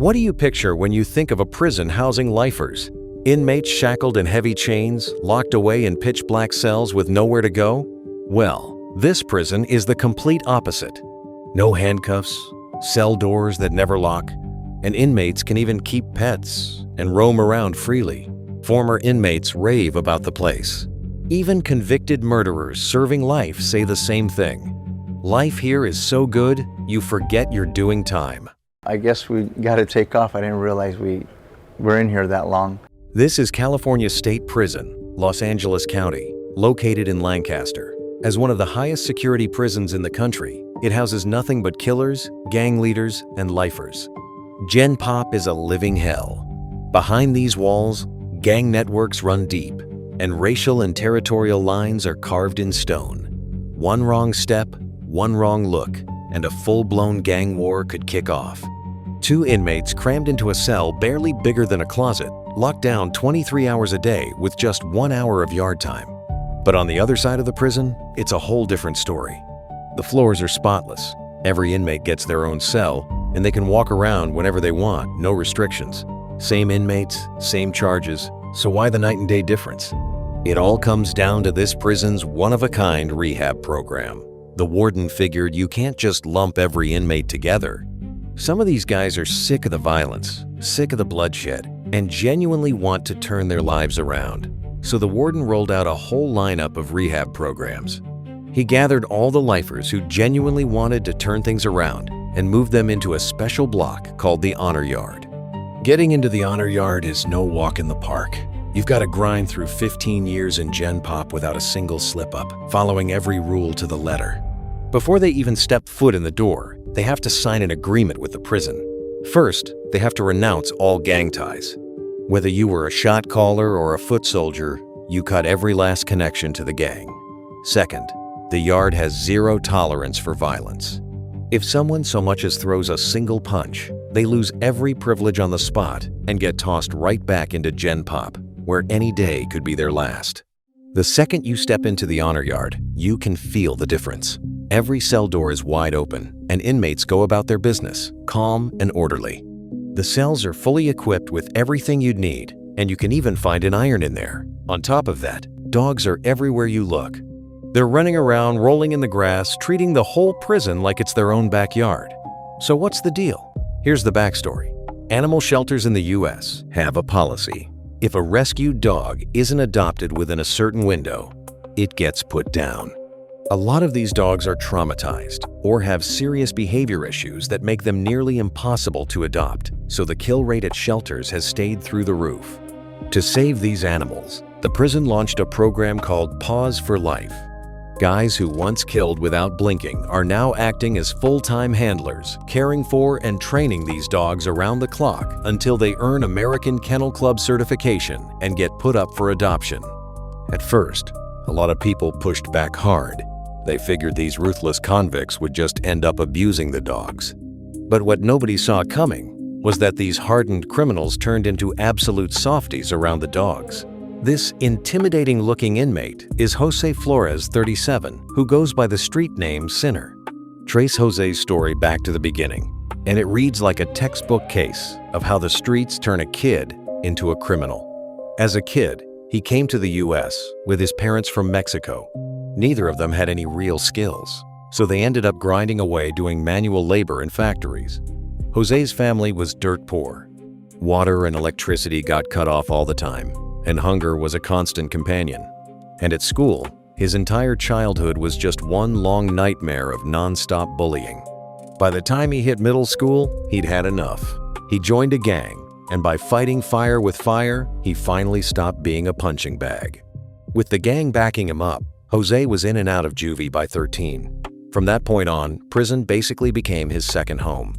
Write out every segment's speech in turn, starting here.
What do you picture when you think of a prison housing lifers? Inmates shackled in heavy chains, locked away in pitch-black cells with nowhere to go? Well, this prison is the complete opposite. No handcuffs, cell doors that never lock, and inmates can even keep pets and roam around freely. Former inmates rave about the place. Even convicted murderers serving life say the same thing. Life here is so good, you forget you're doing time. I guess we got to take off. I didn't realize we were in here that long. This is California State Prison, Los Angeles County, located in Lancaster. As one of the highest security prisons in the country, it houses nothing but killers, gang leaders, and lifers. Gen Pop is a living hell. Behind these walls, gang networks run deep, and racial and territorial lines are carved in stone. One wrong step, one wrong look, and a full-blown gang war could kick off. 2 inmates crammed into a cell barely bigger than a closet, locked down 23 hours a day with just 1 hour of yard time. But on the other side of the prison, it's a whole different story. The floors are spotless. Every inmate gets their own cell, and they can walk around whenever they want, no restrictions. Same inmates, same charges, so why the night and day difference? It all comes down to this prison's one-of-a-kind rehab program. The warden figured you can't just lump every inmate together. Some of these guys are sick of the violence, sick of the bloodshed, and genuinely want to turn their lives around. So the warden rolled out a whole lineup of rehab programs. He gathered all the lifers who genuinely wanted to turn things around and moved them into a special block called the Honor Yard. Getting into the Honor Yard is no walk in the park. You've got to grind through 15 years in Gen Pop without a single slip-up, following every rule to the letter. Before they even step foot in the door, they have to sign an agreement with the prison. First, they have to renounce all gang ties. Whether you were a shot caller or a foot soldier, you cut every last connection to the gang. Second, the yard has zero tolerance for violence. If someone so much as throws a single punch, they lose every privilege on the spot and get tossed right back into Gen Pop, where any day could be their last. The second you step into the Honor Yard, you can feel the difference. Every cell door is wide open, and inmates go about their business, calm and orderly. The cells are fully equipped with everything you'd need, and you can even find an iron in there. On top of that, dogs are everywhere you look. They're running around, rolling in the grass, treating the whole prison like it's their own backyard. So what's the deal? Here's the backstory. Animal shelters in the US have a policy. If a rescued dog isn't adopted within a certain window, it gets put down. A lot of these dogs are traumatized or have serious behavior issues that make them nearly impossible to adopt, so the kill rate at shelters has stayed through the roof. To save these animals, the prison launched a program called Paws for Life. Guys who once killed without blinking are now acting as full-time handlers, caring for and training these dogs around the clock until they earn American Kennel Club certification and get put up for adoption. At first, a lot of people pushed back hard. They figured these ruthless convicts would just end up abusing the dogs. But what nobody saw coming was that these hardened criminals turned into absolute softies around the dogs. This intimidating-looking inmate is Jose Flores, 37, who goes by the street name Sinner. Trace Jose's story back to the beginning, and it reads like a textbook case of how the streets turn a kid into a criminal. As a kid, he came to the US with his parents from Mexico. Neither of them had any real skills, so they ended up grinding away doing manual labor in factories. Jose's family was dirt poor. Water and electricity got cut off all the time, and hunger was a constant companion. And at school, his entire childhood was just one long nightmare of non-stop bullying. By the time he hit middle school, he'd had enough. He joined a gang, and by fighting fire with fire, he finally stopped being a punching bag. With the gang backing him up, Jose was in and out of juvie by 13. From that point on, prison basically became his second home.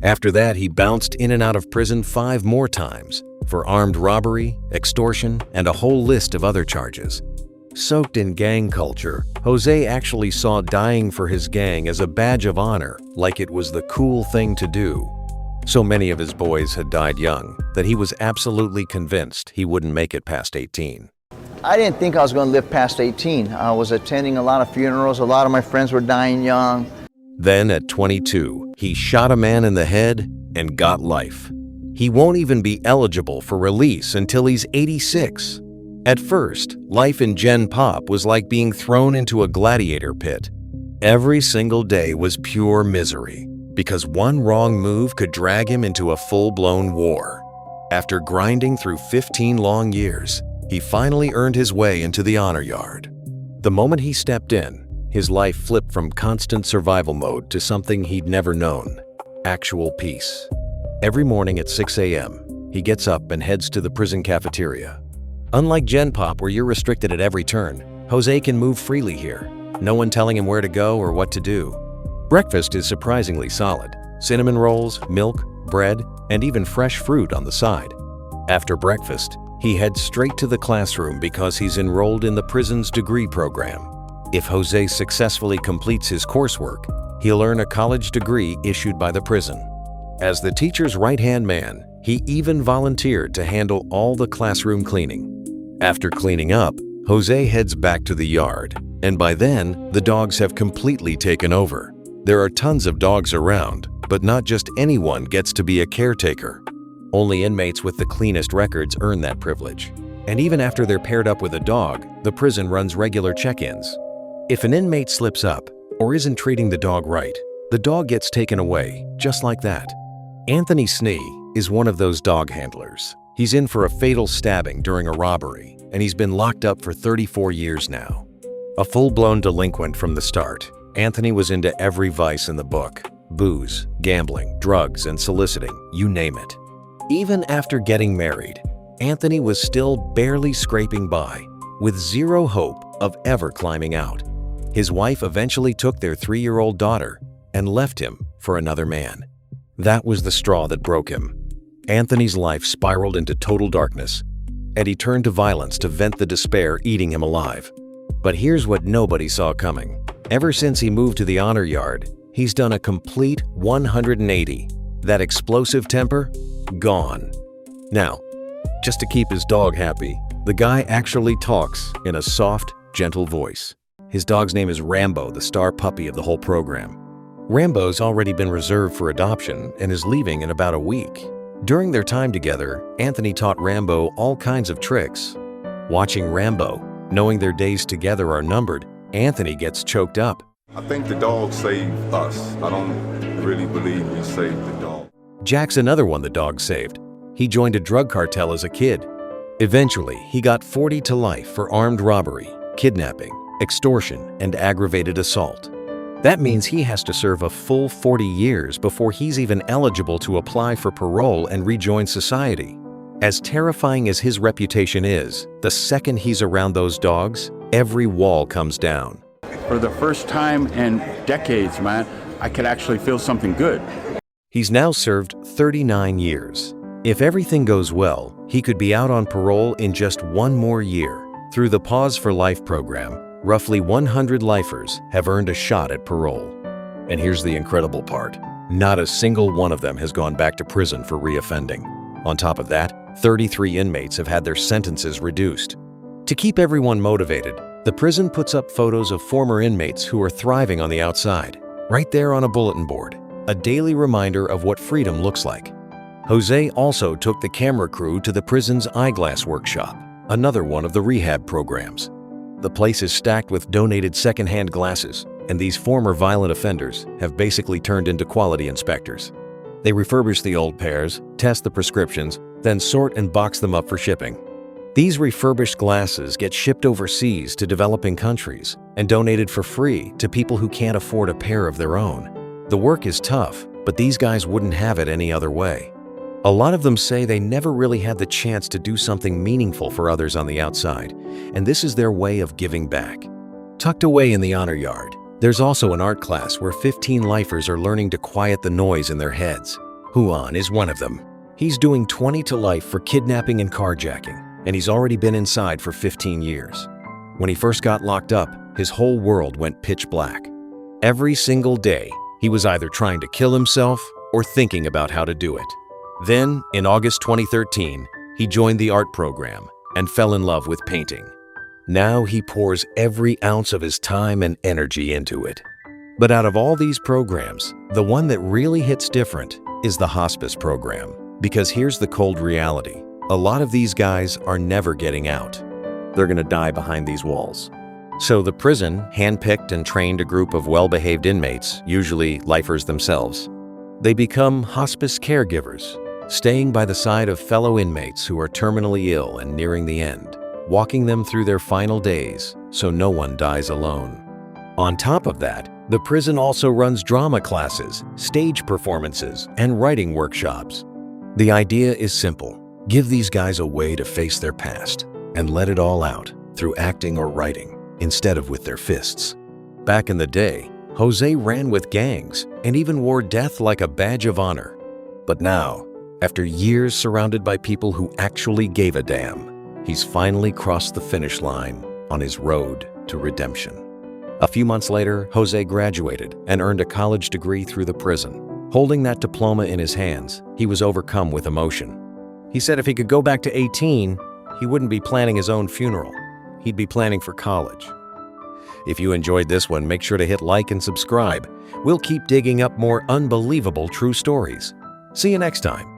After that, he bounced in and out of prison 5 more times for armed robbery, extortion, and a whole list of other charges. Soaked in gang culture, Jose actually saw dying for his gang as a badge of honor, like it was the cool thing to do. So many of his boys had died young that he was absolutely convinced he wouldn't make it past 18. I didn't think I was going to live past 18. I was attending a lot of funerals. A lot of my friends were dying young. Then at 22, he shot a man in the head and got life. He won't even be eligible for release until he's 86. At first, life in Gen Pop was like being thrown into a gladiator pit. Every single day was pure misery, because one wrong move could drag him into a full-blown war. After grinding through 15 long years, he finally earned his way into the honor yard. The moment he stepped in, his life flipped from constant survival mode to something he'd never known: actual peace. Every morning at 6 a.m., he gets up and heads to the prison cafeteria. Unlike Gen Pop, where you're restricted at every turn, Jose can move freely here, no one telling him where to go or what to do. Breakfast is surprisingly solid: cinnamon rolls, milk, bread, and even fresh fruit on the side. After breakfast, he heads straight to the classroom because he's enrolled in the prison's degree program. If Jose successfully completes his coursework, he'll earn a college degree issued by the prison. As the teacher's right-hand man, he even volunteered to handle all the classroom cleaning. After cleaning up, Jose heads back to the yard, and by then, the dogs have completely taken over. There are tons of dogs around, but not just anyone gets to be a caretaker. Only inmates with the cleanest records earn that privilege. And even after they're paired up with a dog, the prison runs regular check-ins. If an inmate slips up or isn't treating the dog right, the dog gets taken away, just like that. Anthony Snee is one of those dog handlers. He's in for a fatal stabbing during a robbery, and he's been locked up for 34 years now. A full-blown delinquent from the start, Anthony was into every vice in the book: booze, gambling, drugs, and soliciting, you name it. Even after getting married, Anthony was still barely scraping by, with zero hope of ever climbing out. His wife eventually took their 3-year-old daughter and left him for another man. That was the straw that broke him. Anthony's life spiraled into total darkness, and he turned to violence to vent the despair eating him alive. But here's what nobody saw coming. Ever since he moved to the honor yard, he's done a complete 180. That explosive temper? Gone. Now, just to keep his dog happy, the guy actually talks in a soft, gentle voice. His dog's name is Rambo, the star puppy of the whole program. Rambo's already been reserved for adoption and is leaving in about a week. During their time together, Anthony taught Rambo all kinds of tricks. Watching Rambo, knowing their days together are numbered, Anthony gets choked up. I think the dog saved us. I don't really believe we saved the dog. Jack's another one the dog saved. He joined a drug cartel as a kid. Eventually, he got 40 to life for armed robbery, kidnapping, extortion, and aggravated assault. That means he has to serve a full 40 years before he's even eligible to apply for parole and rejoin society. As terrifying as his reputation is, the second he's around those dogs, every wall comes down. For the first time in decades, man, I could actually feel something good. He's now served 39 years. If everything goes well, he could be out on parole in just one more year. Through the Pause for Life program, roughly 100 lifers have earned a shot at parole. And here's the incredible part: not a single one of them has gone back to prison for reoffending. On top of that, 33 inmates have had their sentences reduced. To keep everyone motivated, the prison puts up photos of former inmates who are thriving on the outside, right there on a bulletin board, a daily reminder of what freedom looks like. Jose also took the camera crew to the prison's eyeglass workshop, another one of the rehab programs. The place is stacked with donated secondhand glasses, and these former violent offenders have basically turned into quality inspectors. They refurbish the old pairs, test the prescriptions, then sort and box them up for shipping. These refurbished glasses get shipped overseas to developing countries and donated for free to people who can't afford a pair of their own. The work is tough, but these guys wouldn't have it any other way. A lot of them say they never really had the chance to do something meaningful for others on the outside, and this is their way of giving back. Tucked away in the honor yard, there's also an art class where 15 lifers are learning to quiet the noise in their heads. Juan is one of them. He's doing 20 to life for kidnapping and carjacking, and he's already been inside for 15 years. When he first got locked up, his whole world went pitch black. Every single day, he was either trying to kill himself or thinking about how to do it. Then, in August 2013, he joined the art program and fell in love with painting. Now he pours every ounce of his time and energy into it. But out of all these programs, the one that really hits different is the hospice program. Because here's the cold reality. A lot of these guys are never getting out. They're gonna die behind these walls. So the prison handpicked and trained a group of well-behaved inmates, usually lifers themselves. They become hospice caregivers, staying by the side of fellow inmates who are terminally ill and nearing the end, walking them through their final days so no one dies alone. On top of that, the prison also runs drama classes, stage performances, and writing workshops. The idea is simple. Give these guys a way to face their past and let it all out through acting or writing instead of with their fists. Back in the day, Jose ran with gangs and even wore death like a badge of honor. But now, after years surrounded by people who actually gave a damn, he's finally crossed the finish line on his road to redemption. A few months later, Jose graduated and earned a college degree through the prison. Holding that diploma in his hands, he was overcome with emotion. He said if he could go back to 18, he wouldn't be planning his own funeral. He'd be planning for college. If you enjoyed this one, make sure to hit like and subscribe. We'll keep digging up more unbelievable true stories. See you next time.